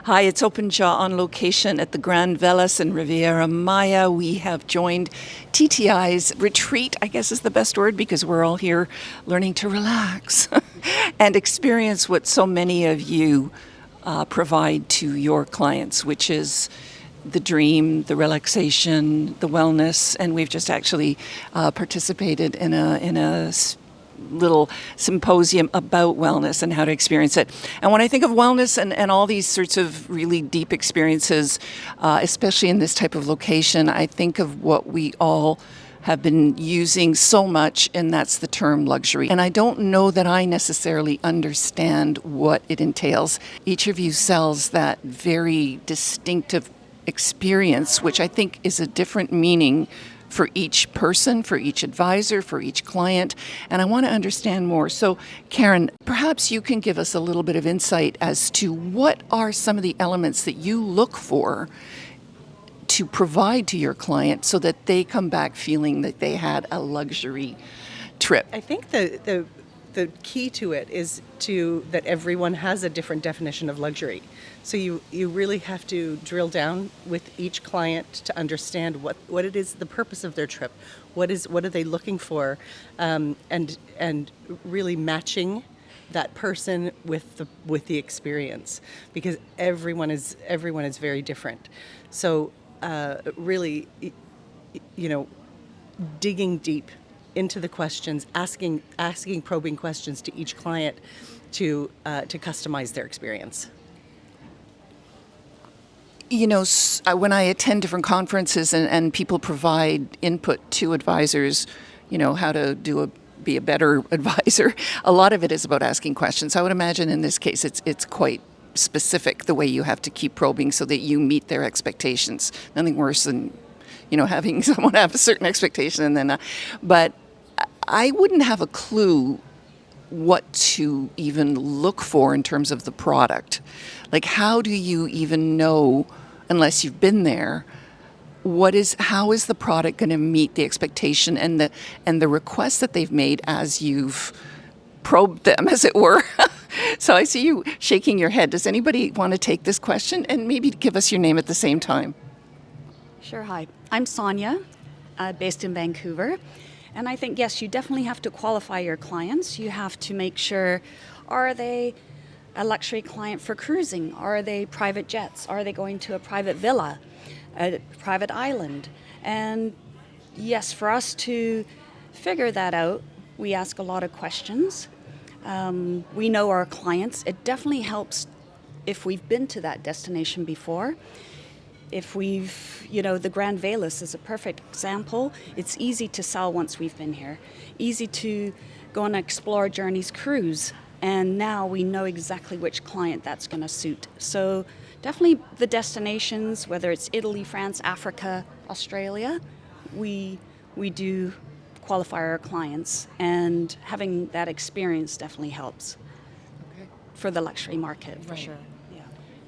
Hi, it's Open Jaw on location at the Grand Velas in Riviera Maya. We have joined TTI's retreat, I guess is the best word, because we're all here learning to relax and experience what so many of you provide to your clients, which is the dream, the relaxation, the wellness, and we've just actually participated in a little symposium about wellness and how to experience it. And when I think of wellness and all these sorts of really deep experiences, especially in this type of location, I think of what we all have been using so much, and that's the term luxury. And I don't know that I necessarily understand what it entails. Each of you sells that very distinctive experience, which I think is a different meaning for each person, for each advisor, for each client, and I want to understand more. So, Karen, perhaps you can give us a little bit of insight as to what are some of the elements that you look for to provide to your client so that they come back feeling that they had a luxury trip. I think the key to it is that everyone has a different definition of luxury. So you really have to drill down with each client to understand what it is, the purpose of their trip, what are they looking for, and really matching that person with the experience, because everyone is very different. So really, digging deep into the questions, asking probing questions to each client to customize their experience. You know, when I attend different conferences and people provide input to advisors, how to be a better advisor, a lot of it is about asking questions. I would imagine in this case it's quite specific the way you have to keep probing so that you meet their expectations. Nothing worse than, having someone have a certain expectation and then, but I wouldn't have a clue what to even look for in terms of the product. Like, how do you even know, unless you've been there, how is the product going to meet the expectation and the request that they've made as you've probed them, as it were? So I see you shaking your head. Does anybody want to take this question and maybe give us your name at the same time? Sure. Hi, I'm Sonia, based in Vancouver. And I think, yes, you definitely have to qualify your clients. You have to make sure, are they a luxury client for cruising? Are they private jets? Are they going to a private villa, a private island? And yes, for us to figure that out, we ask a lot of questions. We know our clients. It definitely helps if we've been to that destination before. If the Grand Velas is a perfect example. It's easy to sell once we've been here. Easy to go on an Explore Journeys cruise. And now we know exactly which client that's going to suit. So definitely the destinations, whether it's Italy, France, Africa, Australia, we do qualify our clients. And having that experience definitely helps for the luxury market, for sure.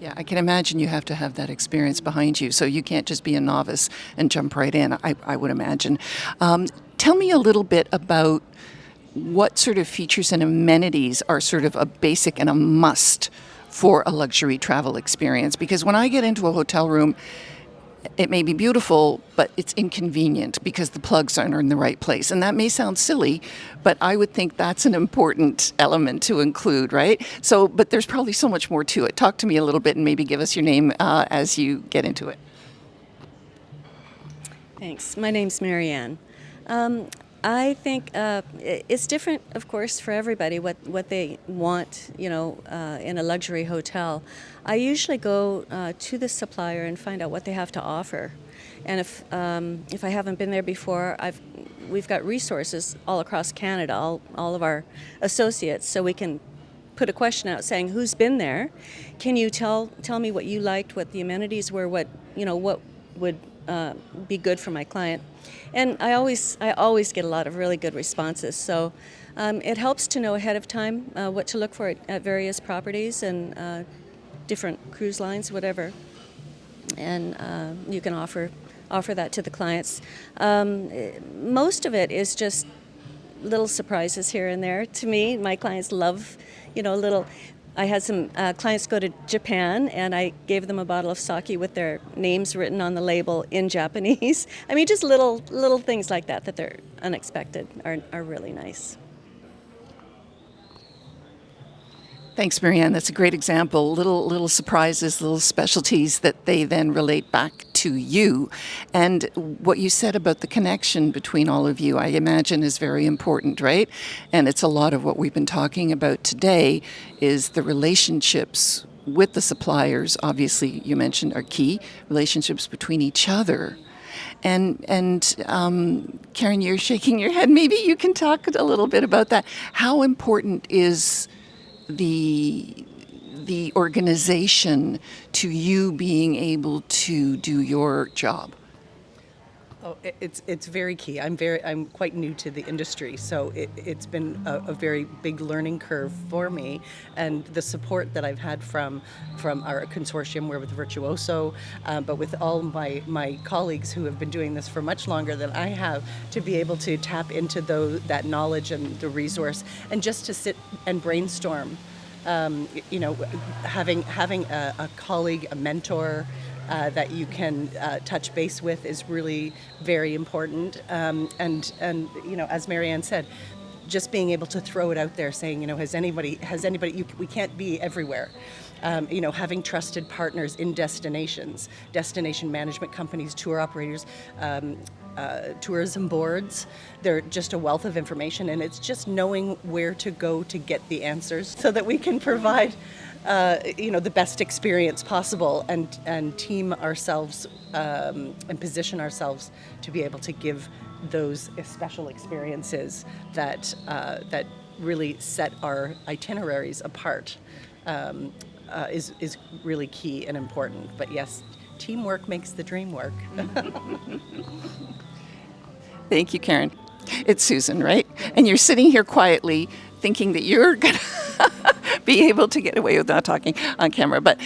Yeah, I can imagine you have to have that experience behind you, so you can't just be a novice and jump right in, I would imagine. Tell me a little bit about what sort of features and amenities are sort of a basic and a must for a luxury travel experience, because when I get into a hotel room, it may be beautiful, but it's inconvenient because the plugs aren't in the right place. And that may sound silly, but I would think that's an important element to include, right? So, but there's probably so much more to it. Talk to me a little bit and maybe give us your name as you get into it. Thanks. My name's Marianne. I think it's different, of course, for everybody what they want, in a luxury hotel. I usually go to the supplier and find out what they have to offer, and if I haven't been there before, we've got resources all across Canada, all of our associates, so we can put a question out saying, who's been there? Can you tell me what you liked, what the amenities were, what would be good for my client? And I always get a lot of really good responses. So it helps to know ahead of time what to look for at various properties and different cruise lines, whatever. And you can offer that to the clients. Most of it is just little surprises here and there. To me, my clients love, little I had some clients go to Japan, and I gave them a bottle of sake with their names written on the label in Japanese. I mean, just little things like that they're unexpected are really nice. Thanks, Marianne. That's a great example. Little surprises, little specialties that they then relate back to you. And what you said about the connection between all of you, I imagine, is very important, right? And it's a lot of what we've been talking about today is the relationships with the suppliers. Obviously, you mentioned are key relationships between each other. And Karen, you're shaking your head. Maybe you can talk a little bit about that. How important is the organization to you being able to do your job? Oh, it's very key. I'm quite new to the industry, so it's been a very big learning curve for me, and the support that I've had from our consortium, we're with Virtuoso, but with all my colleagues who have been doing this for much longer than I have, to be able to tap into that knowledge and the resource, and just to sit and brainstorm. Having a colleague, a mentor, that you can touch base with is really very important. And as Marianne said, just being able to throw it out there, saying, has anybody? We can't be everywhere. Having trusted partners in destinations, destination management companies, tour operators, tourism boards. They're just a wealth of information, and it's just knowing where to go to get the answers so that we can provide the best experience possible, and team ourselves and position ourselves to be able to give those special experiences that really set our itineraries apart. Is really key and important. But yes, teamwork makes the dream work. Thank you, Karen. It's Susan, right? And you're sitting here quietly thinking that you're going to be able to get away with not talking on camera. But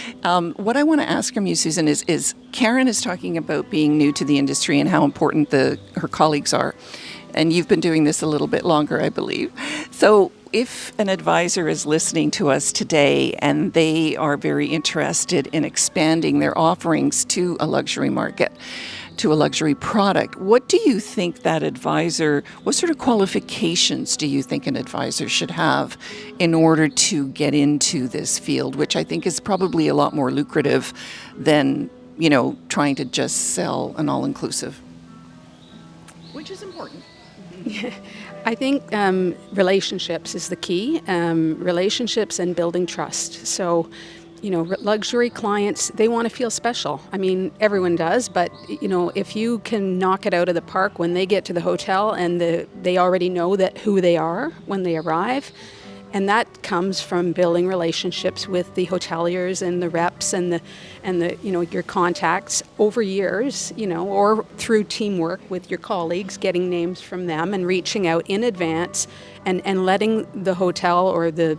what I want to ask from you, Susan, is Karen is talking about being new to the industry and how important her colleagues are. And you've been doing this a little bit longer, I believe. So if an advisor is listening to us today and they are very interested in expanding their offerings to a luxury market, to a luxury product, what do you think what sort of qualifications do you think an advisor should have in order to get into this field, which I think is probably a lot more lucrative than, trying to just sell an all-inclusive? Which is important. I think relationships is the key. Relationships and building trust. So, luxury clients, they want to feel special. I mean, everyone does, but, if you can knock it out of the park when they get to the hotel and they already know who they are when they arrive, and that comes from building relationships with the hoteliers and the reps and your contacts over years, or through teamwork with your colleagues, getting names from them and reaching out in advance and letting the hotel or the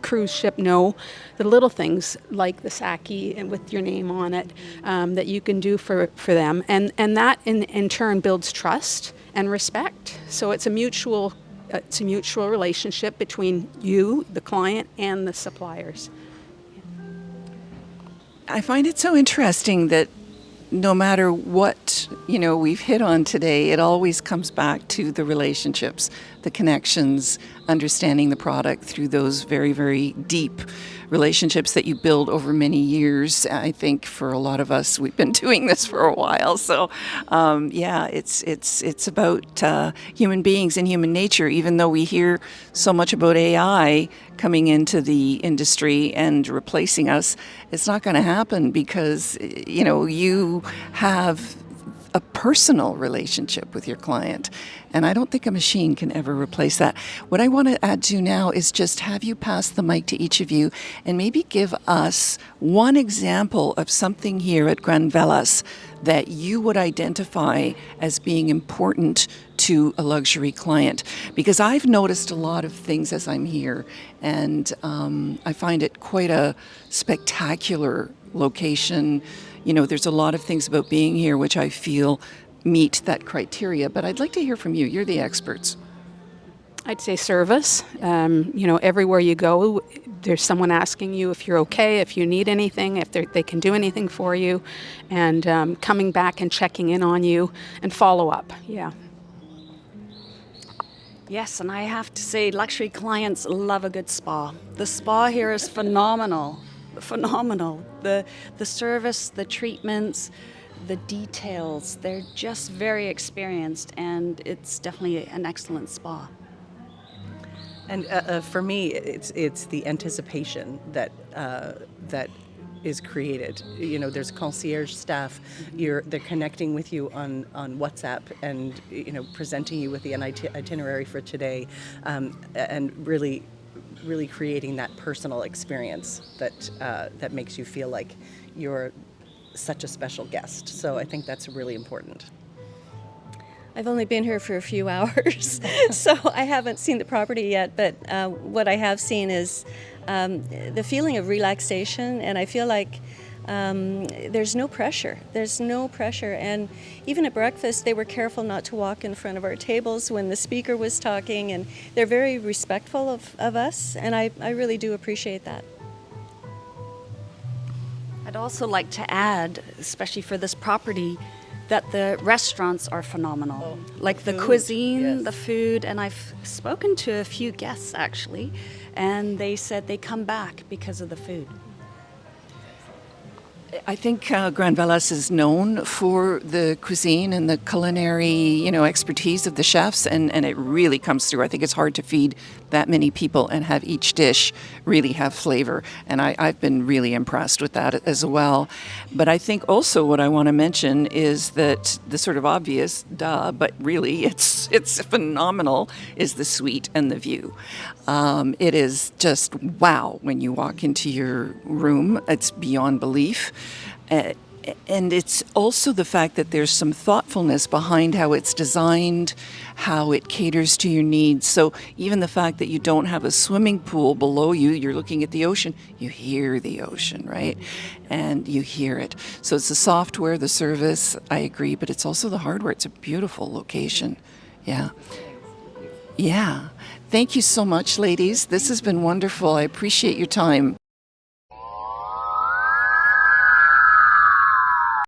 cruise ship know the little things like the sake and with your name on it that you can do for them. And that in turn builds trust and respect. So it's a mutual relationship between you, the client, and the suppliers. I find it so interesting that no matter what, we've hit on today, it always comes back to the relationships, the connections, understanding the product through those very, very deep relationships that you build over many years. I think for a lot of us, we've been doing this for a while. So, it's about human beings and human nature. Even though we hear so much about AI coming into the industry and replacing us, it's not going to happen because, you have a personal relationship with your client. And I don't think a machine can ever replace that. What I want to add to now is just have you pass the mic to each of you and maybe give us one example of something here at Grand Velas that you would identify as being important to a luxury client. Because I've noticed a lot of things as I'm here, and I find it quite a spectacular location. There's a lot of things about being here which I feel meet that criteria, but I'd like to hear from you. You're the experts. I'd say service. Everywhere you go, there's someone asking you if you're okay, if you need anything, if they can do anything for you, and coming back and checking in on you and follow up. Yeah. Yes, and I have to say, luxury clients love a good spa. The spa here is phenomenal, phenomenal. The service, the treatments, the details, they're just very experienced, and it's definitely an excellent spa. And for me, it's the anticipation that is created. There's concierge staff. They're connecting with you on WhatsApp and presenting you with the itinerary for today, and really creating that personal experience that makes you feel like you're such a special guest. So I think that's really important. I've only been here for a few hours, so I haven't seen the property yet, but what I have seen is the feeling of relaxation, and I feel like there's no pressure. There's no pressure, and even at breakfast, they were careful not to walk in front of our tables when the speaker was talking, and they're very respectful of us, and I really do appreciate that. I'd also like to add, especially for this property, that the restaurants are phenomenal. Like the food, cuisine, yes. the food, and I've spoken to a few guests actually, and they said they come back because of the food. I think Grand Velas is known for the cuisine and the culinary, expertise of the chefs, and it really comes through. I think it's hard to feed that many people and have each dish really have flavor, and I've been really impressed with that as well. But I think also what I want to mention is that the sort of obvious, but really it's phenomenal, is the suite and the view. It is just wow when you walk into your room. It's beyond belief. And it's also the fact that there's some thoughtfulness behind how it's designed, how it caters to your needs. So even the fact that you don't have a swimming pool below you, you're looking at the ocean, you hear the ocean, right? And you hear it. So it's the software, the service, I agree, but it's also the hardware. It's a beautiful location. Yeah. Yeah. Thank you so much, ladies. This has been wonderful. I appreciate your time.